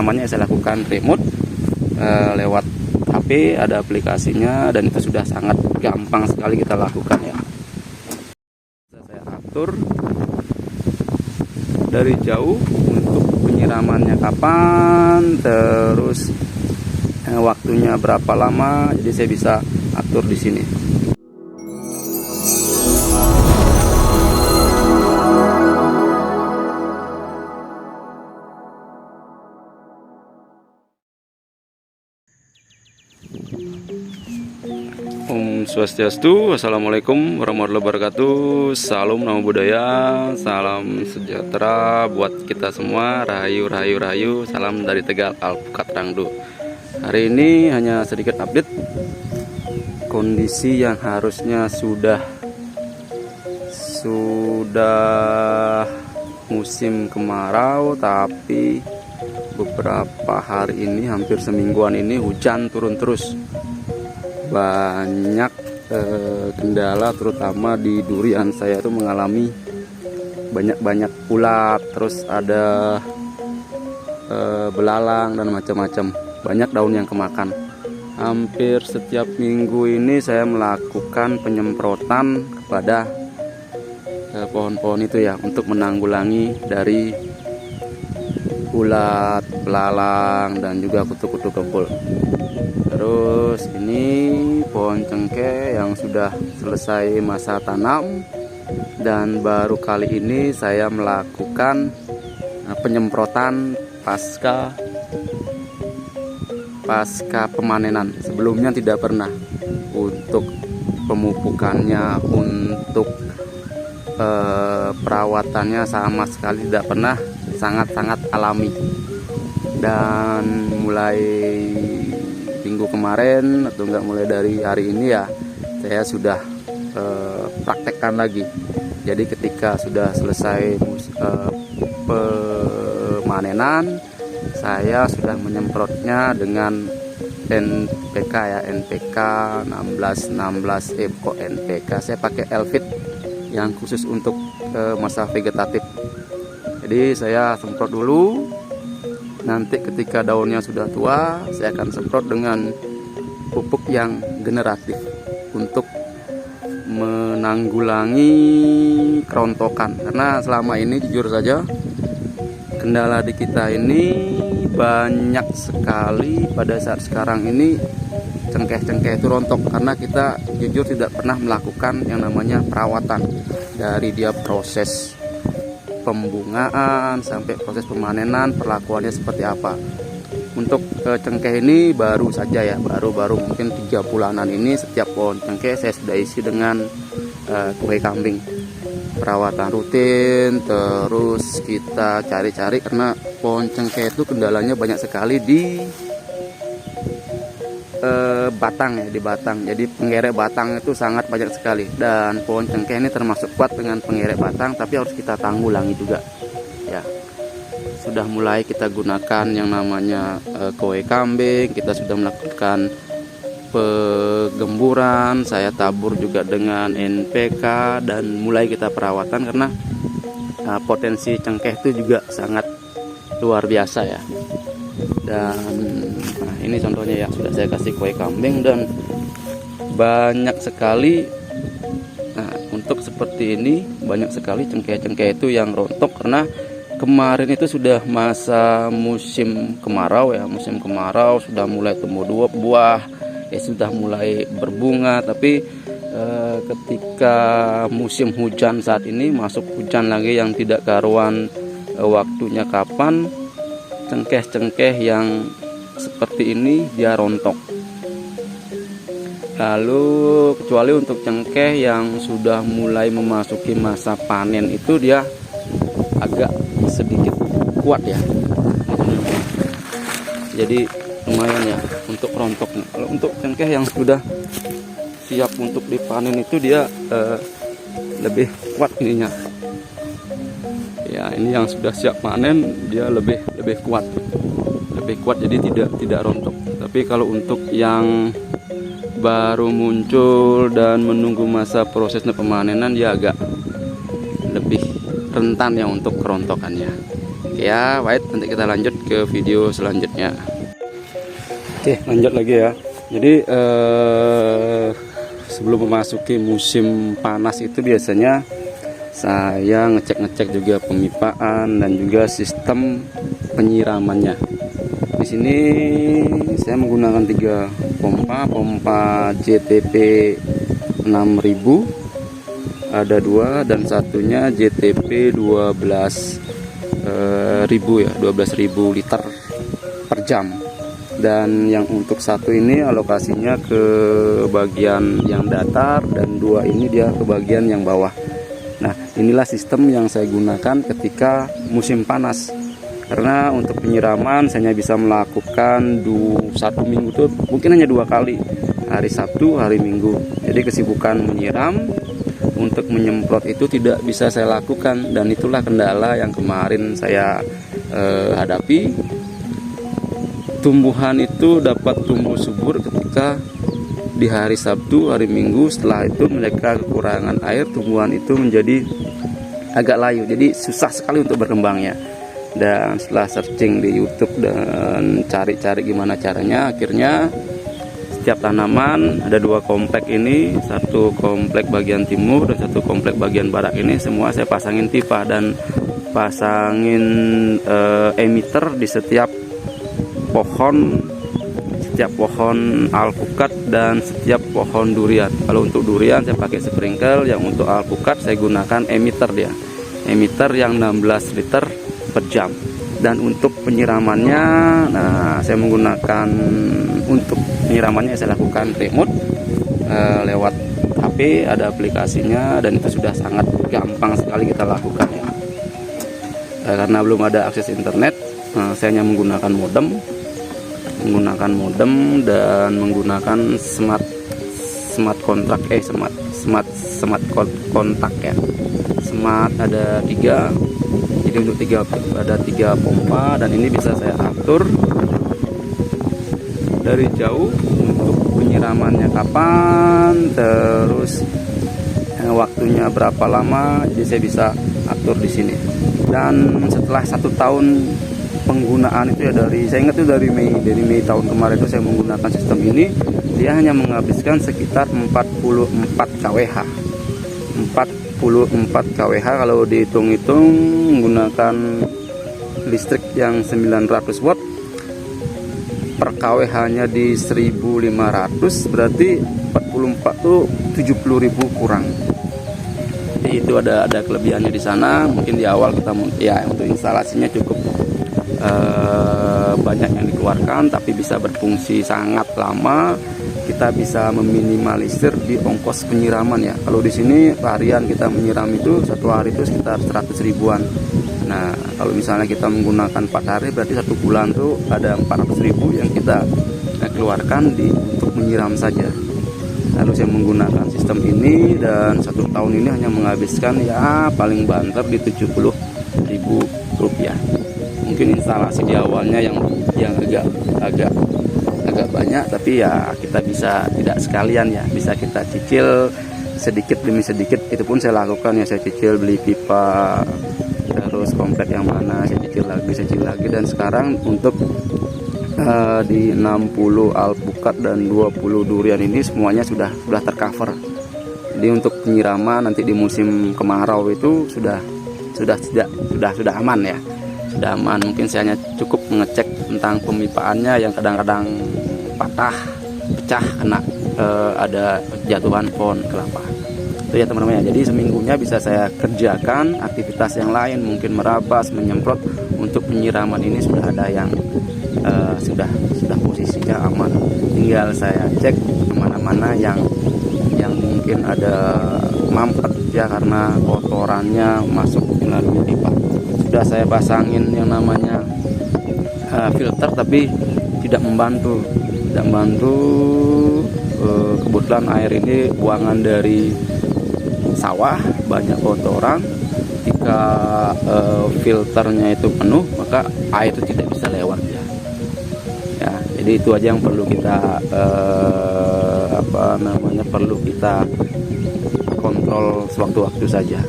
Namanya saya lakukan remote lewat HP, ada aplikasinya, dan itu sudah sangat gampang sekali kita lakukan ya. Saya atur dari jauh untuk penyiramannya kapan, terus waktunya berapa lama, jadi saya bisa atur di sini. Om Swastiastu, Assalamualaikum warahmatullahi wabarakatuh. Salam Namo Buddhaya, salam sejahtera buat kita semua. Rahayu, rahayu, rahayu. Salam dari Tegal, Alpukat Rangdu. Hari ini hanya sedikit update kondisi yang harusnya sudah musim kemarau, tapi beberapa hari ini, hampir semingguan ini hujan turun terus. Banyak kendala, terutama di durian saya itu mengalami banyak ulat, terus ada belalang dan macam-macam, banyak daun yang kemakan. Hampir setiap minggu ini saya melakukan penyemprotan kepada pohon-pohon itu ya, untuk menanggulangi dari ulat, belalang, dan juga kutu-kutu kempul. Terus ini pohon cengkeh yang sudah selesai masa tanam, dan baru kali ini saya melakukan penyemprotan pasca pemanenan. Sebelumnya tidak pernah. Untuk pemupukannya, untuk perawatannya sama sekali tidak pernah, sangat-sangat alami. Dan mulai minggu kemarin, atau enggak mulai dari hari ini ya, saya sudah praktekkan lagi. Jadi ketika sudah selesai pemanenan, saya sudah menyemprotnya dengan NPK ya, NPK 1616 NPK. Saya pakai Elfit yang khusus untuk masa vegetatif. Jadi saya semprot dulu. Nanti ketika daunnya sudah tua, saya akan semprot dengan pupuk yang generatif untuk menanggulangi kerontokan. Karena selama ini jujur saja, kendala di kita ini banyak sekali pada saat sekarang ini, cengkeh-cengkeh itu rontok karena kita jujur tidak pernah melakukan yang namanya perawatan. Dari dia proses pembungaan sampai proses pemanenan, perlakuannya seperti apa. Untuk cengkeh ini baru saja ya, baru mungkin 3 bulanan ini, setiap pohon cengkeh saya sudah isi dengan kue kambing. Perawatan rutin, terus kita cari-cari, karena pohon cengkeh itu kendalanya banyak sekali di batang ya, di batang. Jadi pengerek batang itu sangat banyak sekali, dan pohon cengkeh ini termasuk kuat dengan pengerek batang, tapi harus kita tanggulangi juga ya. Sudah mulai kita gunakan yang namanya kue kambing, kita sudah melakukan penggemburan, saya tabur juga dengan NPK, dan mulai kita perawatan karena potensi cengkeh itu juga sangat luar biasa ya. Dan nah, ini contohnya ya, sudah saya kasih kue kambing dan banyak sekali. Nah, untuk seperti ini banyak sekali cengkeh-cengkeh itu yang rontok karena kemarin itu sudah masa musim kemarau ya, musim kemarau sudah mulai tumbuh buah ya, sudah mulai berbunga. Tapi ketika musim hujan saat ini, masuk hujan lagi yang tidak karuan waktunya kapan, cengkeh-cengkeh yang seperti ini dia rontok. Lalu kecuali untuk cengkeh yang sudah mulai memasuki masa panen itu dia agak sedikit kuat ya, jadi lumayan ya untuk rontoknya. Kalau untuk cengkeh yang sudah siap untuk dipanen itu dia lebih kuat ininya ya. Ini yang sudah siap panen dia lebih kuat, jadi tidak rontok. Tapi kalau untuk yang baru muncul dan menunggu masa prosesnya pemanenan, dia agak lebih rentan ya untuk kerontokannya. Oke ya, baik, nanti kita lanjut ke video selanjutnya. Oke, lanjut lagi ya. Jadi sebelum memasuki musim panas itu biasanya saya ngecek juga pemipaan dan juga sistem penyiramannya. Di sini saya menggunakan 3 pompa JTP 6000, ada 2, dan satunya JTP 12.000 ya, 12.000 liter per jam. Dan yang untuk satu ini alokasinya ke bagian yang datar, dan 2 ini dia ke bagian yang bawah. Nah, inilah sistem yang saya gunakan ketika musim panas. Karena untuk penyiraman saya bisa melakukan 1 minggu tuh mungkin hanya 2 kali, hari Sabtu, hari Minggu. Jadi kesibukan menyiram untuk menyemprot itu tidak bisa saya lakukan, dan itulah kendala yang kemarin saya hadapi. Tumbuhan itu dapat tumbuh subur ketika di hari Sabtu, hari Minggu. Setelah itu mereka kekurangan air, tumbuhan itu menjadi agak layu, jadi susah sekali untuk berkembangnya. Dan setelah searching di YouTube dan cari-cari gimana caranya, akhirnya setiap tanaman ada 2 komplek ini, 1 komplek bagian timur dan 1 komplek bagian barat ini, semua saya pasangin pipa dan pasangin emitter di setiap pohon alpukat dan setiap pohon durian. Kalau untuk durian saya pakai sprinkle, yang untuk alpukat saya gunakan emitter, dia emitter yang 16 liter per jam. Dan untuk penyiramannya, nah saya menggunakan, untuk penyiramannya saya lakukan remote lewat HP, ada aplikasinya, dan itu sudah sangat gampang sekali kita lakukan ya. Karena belum ada akses internet, saya hanya menggunakan modem dan menggunakan smart kontak ya. Smart ada 3, jadi untuk ada 3 pompa, dan ini bisa saya atur dari jauh untuk penyiramannya kapan, terus waktunya berapa lama, jadi saya bisa atur di sini. Dan setelah 1 tahun penggunaan itu ya, saya ingat itu dari Mei tahun kemarin itu saya menggunakan sistem ini, dia hanya menghabiskan sekitar 44 kWh. 44 kWh kalau dihitung-hitung menggunakan listrik yang 900 watt per kWh nya di 1500, berarti 44 tuh 70.000 kurang. Jadi itu ada kelebihannya di sana. Mungkin di awal kita ya untuk instalasinya cukup banyak yang dikeluarkan, tapi bisa berfungsi sangat lama. Kita bisa meminimalisir di ongkos penyiraman ya. Kalau di sini harian kita menyiram itu 1 hari itu sekitar 100 ribuan. Nah, kalau misalnya kita menggunakan 4 hari, berarti 1 bulan tuh ada 400.000 yang kita keluarkan untuk menyiram saja. Lalu saya menggunakan sistem ini, dan 1 tahun ini hanya menghabiskan ya paling banter di 70.000 rupiah. Mungkin instalasi di awalnya yang agak banyak, tapi ya kita bisa tidak sekalian ya, bisa kita cicil sedikit demi sedikit. Itu pun saya lakukan ya, saya cicil beli pipa, terus komplek yang mana saya cicil lagi, dan sekarang untuk di 60 alpukat dan 20 durian ini semuanya sudah tercover. Jadi untuk penyiraman nanti di musim kemarau itu sudah aman ya. Sudah aman. Mungkin saya hanya cukup mengecek tentang pemipaannya yang kadang-kadang patah, pecah, kena ada jatuhan pohon kelapa. Itu ya teman-teman ya. Jadi seminggunya bisa saya kerjakan aktivitas yang lain, mungkin merabas, menyemprot. Untuk penyiraman ini sudah ada yang sudah posisinya aman. Tinggal saya cek kemana-mana yang mungkin ada mampet ya, karena kotorannya masuk melalui pipa. Sudah saya pasangin yang namanya filter, tapi tidak membantu. Kebetulan air ini buangan dari sawah, banyak kotoran. Jika filternya itu penuh, maka air itu tidak bisa lewat ya. Jadi itu aja yang perlu kita perlu kita kontrol sewaktu-waktu saja.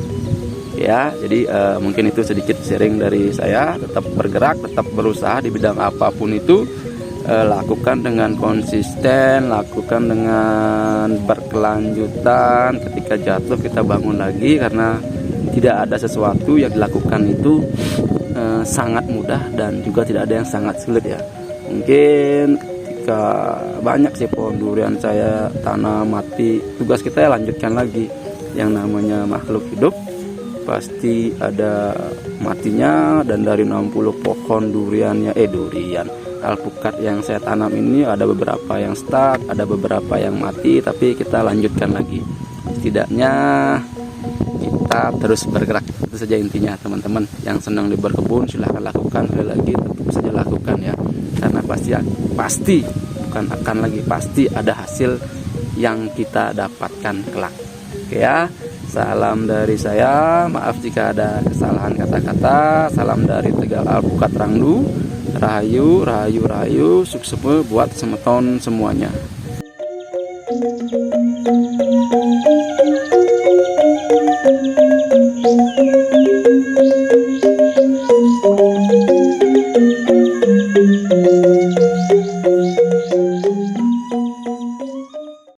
Ya, jadi mungkin itu sedikit sharing dari saya. Tetap bergerak, tetap berusaha di bidang apapun itu, lakukan dengan konsisten, lakukan dengan berkelanjutan. Ketika jatuh kita bangun lagi, karena tidak ada sesuatu yang dilakukan itu sangat mudah dan juga tidak ada yang sangat sulit ya. Mungkin ketika banyak sih pohon durian saya tanam mati, tugas kita ya lanjutkan lagi. Yang namanya makhluk hidup pasti ada matinya, dan dari 60 pohon duriannya durian alpukat yang saya tanam ini ada beberapa yang stuck, ada beberapa yang mati, tapi kita lanjutkan lagi. Setidaknya kita terus bergerak, itu saja intinya teman-teman. Yang senang di berkebun silahkan lakukan, sekali lagi tetap saja lakukan ya, karena pasti bukan akan lagi, pasti ada hasil yang kita dapatkan kelak. Oke ya, salam dari saya, maaf jika ada kesalahan kata-kata. Salam dari Tegal Alpukat Rangdu, rahayu rahayu rahayu, sukses buat semeton semuanya.